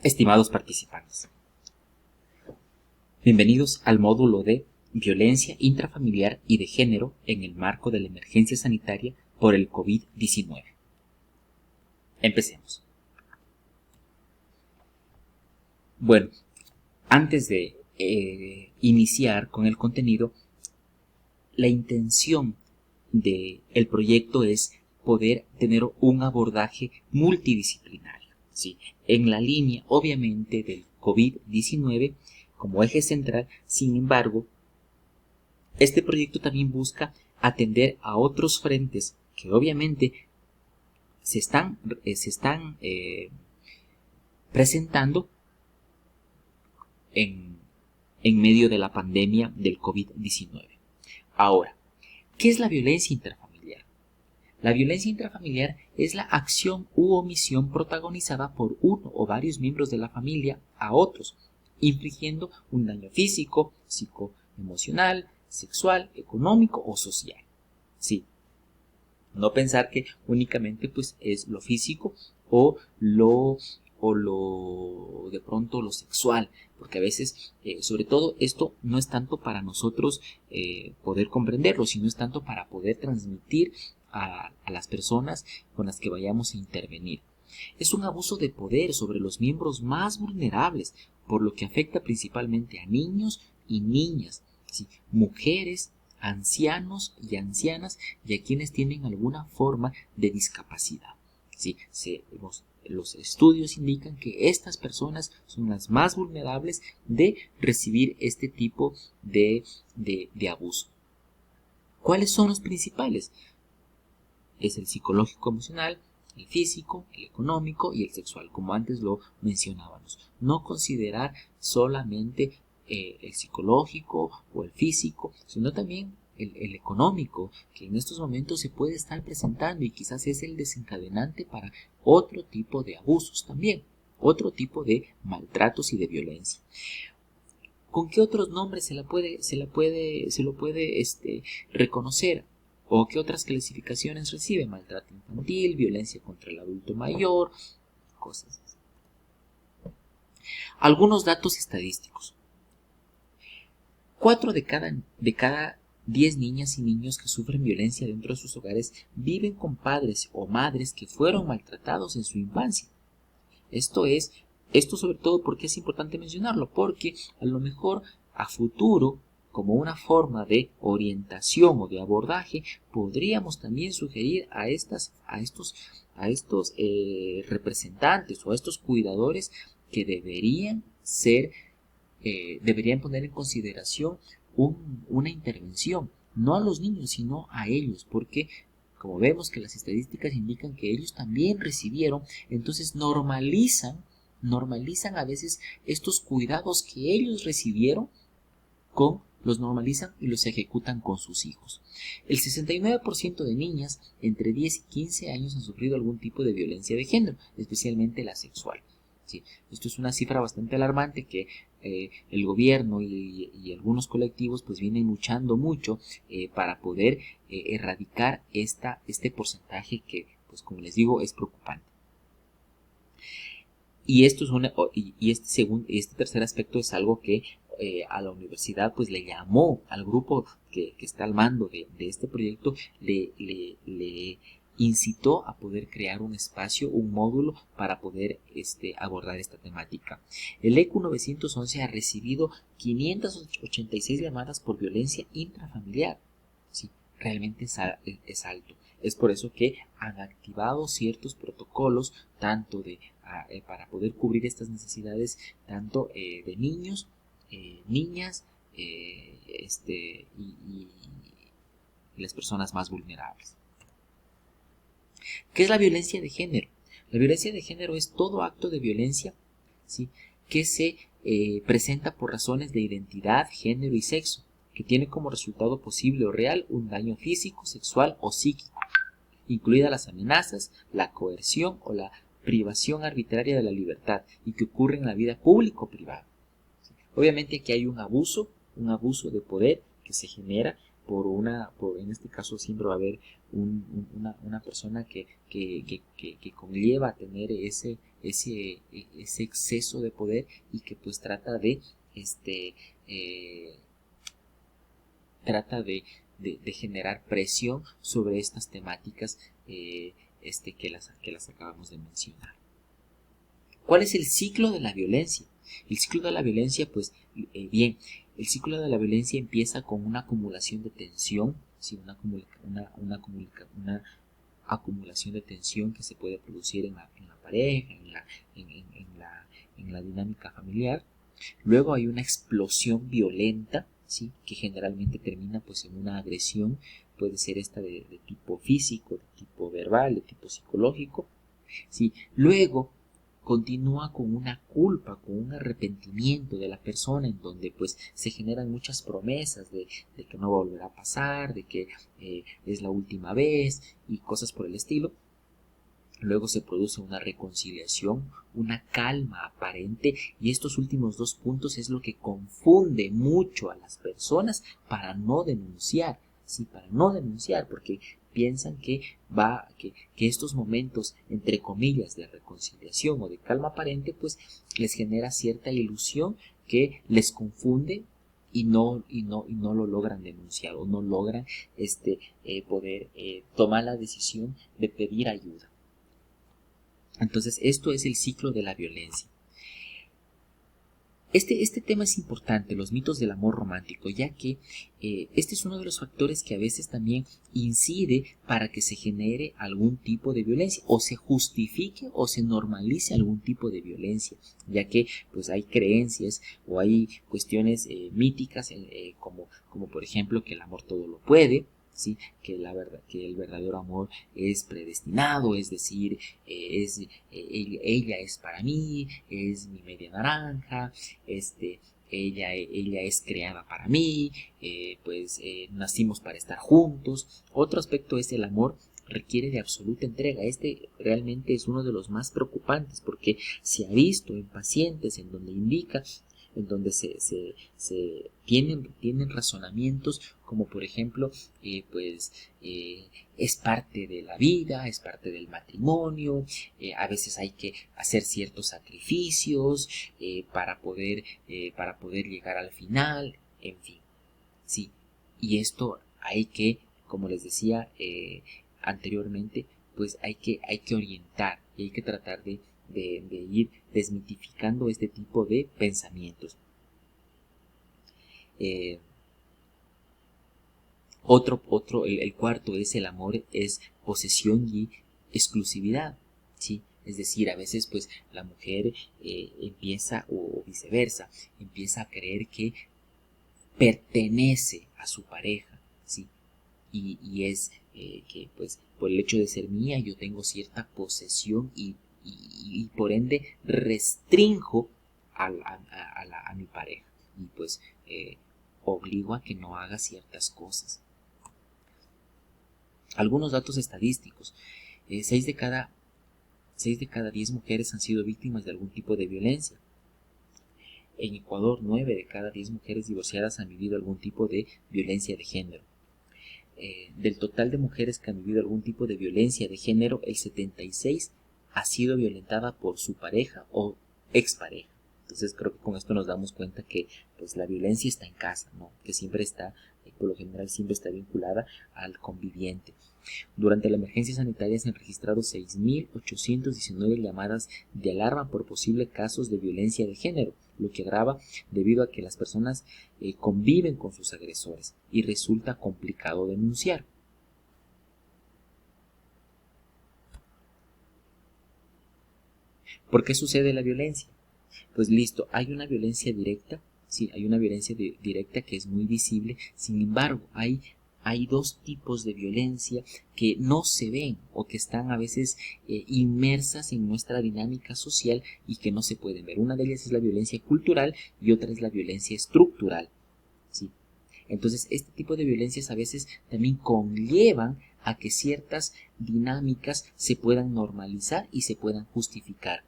Estimados participantes, bienvenidos al módulo de Violencia intrafamiliar y de género en el marco de la emergencia sanitaria por el COVID-19. Empecemos. Bueno, antes de iniciar con el contenido, la intención del proyecto es poder tener un abordaje multidisciplinario, ¿sí? En la línea, obviamente, del COVID-19 como eje central. Sin embargo, este proyecto también busca atender a otros frentes que obviamente se están presentando en medio de la pandemia del COVID-19. Ahora, ¿qué es la violencia intrafamiliar? La violencia intrafamiliar es la acción u omisión protagonizada por uno o varios miembros de la familia a otros, infligiendo un daño físico, psicoemocional, sexual, económico o social. Sí, no pensar que únicamente pues es lo físico o lo de pronto lo sexual, porque a veces, sobre todo esto no es tanto para nosotros poder comprenderlo, sino es tanto para poder transmitir a las personas con las que vayamos a intervenir. Es un abuso de poder sobre los miembros más vulnerables, por lo que afecta principalmente a niños y niñas, ¿sí? Mujeres, ancianos y ancianas y a quienes tienen alguna forma de discapacidad. ¿Sí? Los estudios indican que estas personas son las más vulnerables de recibir este tipo de abuso. ¿Cuáles son los principales? Es el psicológico emocional, el físico, el económico y el sexual, como antes lo mencionábamos. No considerar solamente el psicológico o el físico, sino también el económico, que en estos momentos se puede estar presentando y quizás es el desencadenante para otro tipo de abusos también, otro tipo de maltratos y de violencia. ¿Con qué otros nombres se lo puede reconocer? ¿O qué otras clasificaciones recibe? Maltrato infantil, violencia contra el adulto mayor, cosas así. Algunos datos estadísticos. 4 de cada 10 niñas y niños que sufren violencia dentro de sus hogares viven con padres o madres que fueron maltratados en su infancia. Esto sobre todo porque es importante mencionarlo, porque a lo mejor a futuro, como una forma de orientación o de abordaje, podríamos también sugerir a estos representantes o a estos cuidadores que deberían poner en consideración una intervención, no a los niños, sino a ellos, porque como vemos que las estadísticas indican que ellos también recibieron, entonces normalizan a veces estos cuidados que ellos recibieron, los normalizan y los ejecutan con sus hijos. El 69% de niñas entre 10 y 15 años han sufrido algún tipo de violencia de género, especialmente la sexual. Sí, esto es una cifra bastante alarmante que el gobierno y algunos colectivos pues vienen luchando mucho para poder erradicar este porcentaje que, pues como les digo, es preocupante. Y este tercer aspecto es algo que a la universidad pues le llamó al grupo que está al mando de este proyecto, le incitó a poder crear un espacio, un módulo para poder abordar esta temática. El ECU 911 ha recibido 586 llamadas por violencia intrafamiliar. Sí, realmente es alto. Es por eso que han activado ciertos protocolos tanto para poder cubrir estas necesidades tanto de niños, niñas y las personas más vulnerables. ¿Qué es la violencia de género? La violencia de género es todo acto de violencia, ¿sí?, que se presenta por razones de identidad, género y sexo, que tiene como resultado posible o real un daño físico, sexual o psíquico, incluidas las amenazas, la coerción o la privación arbitraria de la libertad, y que ocurre en la vida pública o privada. Obviamente que hay un abuso de poder que se genera en este caso siempre va a haber una persona que conlleva a tener ese exceso de poder y que pues trata de eh, generar presión sobre estas temáticas que las acabamos de mencionar. ¿Cuál es el ciclo de la violencia? El ciclo de la violencia, pues bien, el ciclo de la violencia empieza con una acumulación de tensión, ¿sí? una acumulación de tensión que se puede producir en la pareja, en la dinámica familiar. Luego hay una explosión violenta, ¿sí? Que generalmente termina pues en una agresión, puede ser esta de tipo físico, de tipo verbal, de tipo psicológico, ¿sí? Luego continúa con una culpa, con un arrepentimiento de la persona en donde pues se generan muchas promesas de que no volverá a pasar, de que es la última vez y cosas por el estilo. Luego se produce una reconciliación, una calma aparente y estos últimos dos puntos es lo que confunde mucho a las personas para no denunciar, sí, para no denunciar porque piensan que estos momentos entre comillas de reconciliación o de calma aparente pues les genera cierta ilusión que les confunde y no lo logran denunciar o no logran poder tomar la decisión de pedir ayuda. Entonces, esto es el ciclo de la violencia. Este tema es importante, los mitos del amor romántico, ya que este es uno de los factores que a veces también incide para que se genere algún tipo de violencia, o se justifique o se normalice algún tipo de violencia, ya que pues hay creencias o hay cuestiones míticas como por ejemplo que el amor todo lo puede, ¿sí? Que el verdadero amor es predestinado, es decir, ella es para mí, es mi media naranja, ella es creada para mí, nacimos para estar juntos. Otro aspecto es el amor requiere de absoluta entrega. Este realmente es uno de los más preocupantes porque se ha visto en pacientes en donde indica en donde tienen razonamientos como por ejemplo es parte de la vida, es parte del matrimonio, a veces hay que hacer ciertos sacrificios para poder llegar al final, en fin, sí, y esto hay que, como les decía anteriormente, pues hay que orientar y hay que tratar de ir desmitificando este tipo de pensamientos. El cuarto es el amor, es posesión y exclusividad, ¿sí? Es decir, a veces pues la mujer empieza, o viceversa, empieza a creer que pertenece a su pareja, ¿sí? Y es que pues por el hecho de ser mía yo tengo cierta posesión y por ende restrinjo a mi pareja y pues obligo a que no haga ciertas cosas. Algunos datos estadísticos. 6 de cada 10 mujeres han sido víctimas de algún tipo de violencia. En Ecuador, 9 de cada 10 mujeres divorciadas han vivido algún tipo de violencia de género. Del total de mujeres que han vivido algún tipo de violencia de género, el 76 ha sido violentada por su pareja o expareja. Entonces creo que con esto nos damos cuenta que pues la violencia está en casa, ¿no? Que siempre está, por lo general siempre está vinculada al conviviente. Durante la emergencia sanitaria se han registrado 6.819 llamadas de alarma por posibles casos de violencia de género, lo que agrava debido a que las personas conviven con sus agresores y resulta complicado denunciar. ¿Por qué sucede la violencia? Pues listo, hay una violencia directa, sí, hay una violencia directa que es muy visible, sin embargo, hay dos tipos de violencia que no se ven o que están a veces inmersas en nuestra dinámica social y que no se pueden ver. Una de ellas es la violencia cultural y otra es la violencia estructural, ¿sí? Entonces, este tipo de violencias a veces también conllevan a que ciertas dinámicas se puedan normalizar y se puedan justificar.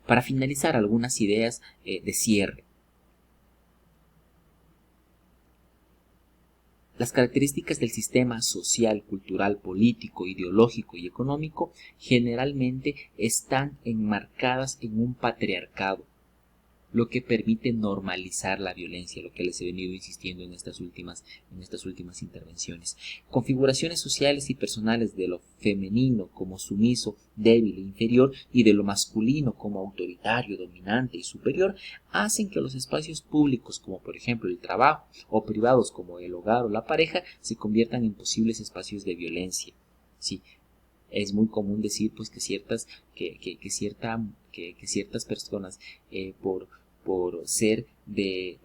Para finalizar, algunas ideas de cierre. Las características del sistema social, cultural, político, ideológico y económico generalmente están enmarcadas en un patriarcado, lo que permite normalizar la violencia, lo que les he venido insistiendo en estas últimas intervenciones. Configuraciones sociales y personales de lo femenino como sumiso, débil e inferior, y de lo masculino como autoritario, dominante y superior, hacen que los espacios públicos, como por ejemplo el trabajo, o privados como el hogar o la pareja, se conviertan en posibles espacios de violencia. Sí, es muy común decir pues que ciertas personas por ser el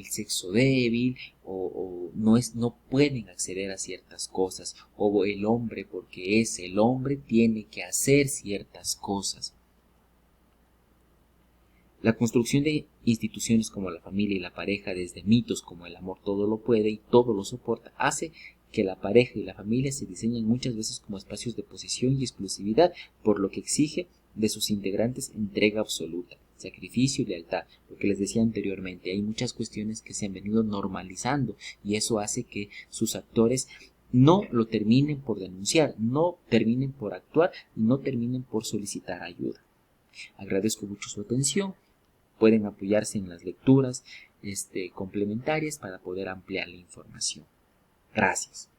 sexo débil o no pueden acceder a ciertas cosas, o el hombre porque es el hombre tiene que hacer ciertas cosas. La construcción de instituciones como la familia y la pareja, desde mitos como el amor todo lo puede y todo lo soporta, hace que la pareja y la familia se diseñen muchas veces como espacios de posesión y exclusividad, por lo que exige de sus integrantes entrega absoluta, sacrificio y lealtad. Lo que les decía anteriormente, hay muchas cuestiones que se han venido normalizando y eso hace que sus actores no lo terminen por denunciar, no terminen por actuar y no terminen por solicitar ayuda. Agradezco mucho su atención. Pueden apoyarse en las lecturas complementarias para poder ampliar la información. Gracias.